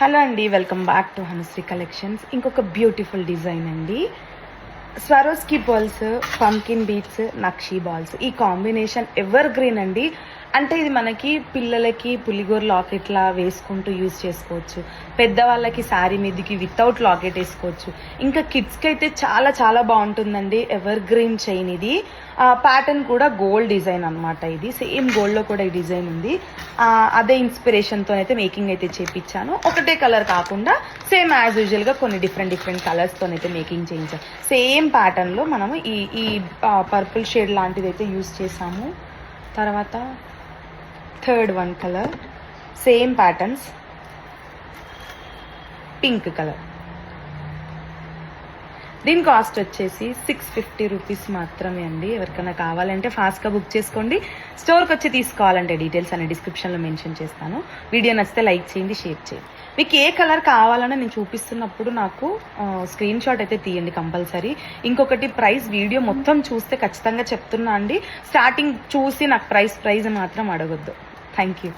Hello అండి, welcome back to హనుశ్రీ collections. ఇంకొక beautiful design అండి. Swarovski balls, pumpkin beats, nakshi balls, ఈ కాంబినేషన్ ఎవర్ గ్రీన్ అండి. అంటే ఇది మనకి పిల్లలకి పులిగోర లాకెట్లా వేసుకుంటూ యూజ్ చేసుకోవచ్చు. పెద్దవాళ్ళకి శారీ మీదకి వితౌట్ లాకెట్ వేసుకోవచ్చు. ఇంకా కిడ్స్కి అయితే చాలా చాలా బాగుంటుందండి. ఎవర్ గ్రీన్ చైన్ ఇది. ప్యాటర్న్ కూడా గోల్డ్ డిజైన్ అనమాట. ఇది సేమ్ గోల్డ్లో కూడా ఈ డిజైన్ ఉంది. అదే ఇన్స్పిరేషన్తో అయితే మేకింగ్ అయితే చేయించాను. ఒకటే కలర్ కాకుండా సేమ్ యాజ్ యూజువల్గా కొన్ని డిఫరెంట్ కలర్స్తో అయితే మేకింగ్ చేయించాను. సేమ్ ప్యాటర్న్లో మనము ఈ పర్పుల్ షేడ్ లాంటిది అయితే యూజ్ చేసాము. తర్వాత third one colour, same patterns, pink colour. దీని కాస్ట్ వచ్చేసి 650 రూపీస్ మాత్రమే అండి. ఎవరికైనా కావాలంటే ఫాస్ట్గా బుక్ చేసుకోండి. స్టోర్కి వచ్చి తీసుకోవాలంటే డీటెయిల్స్ అనే డిస్క్రిప్షన్లో మెన్షన్ చేస్తాను. వీడియో నచ్చితే లైక్ చేయండి, షేర్ చేయండి. మీకు ఏ కలర్ కావాలన్నా నేను చూపిస్తున్నప్పుడు నాకు స్క్రీన్ షాట్ అయితే తీయండి కంపల్సరీ. ఇంకొకటి, ప్రైస్ వీడియో మొత్తం చూస్తే ఖచ్చితంగా చెప్తున్నా అండి. స్టార్టింగ్ చూసి నాకు ప్రైస్ మాత్రం అడగొద్దు. Thank you.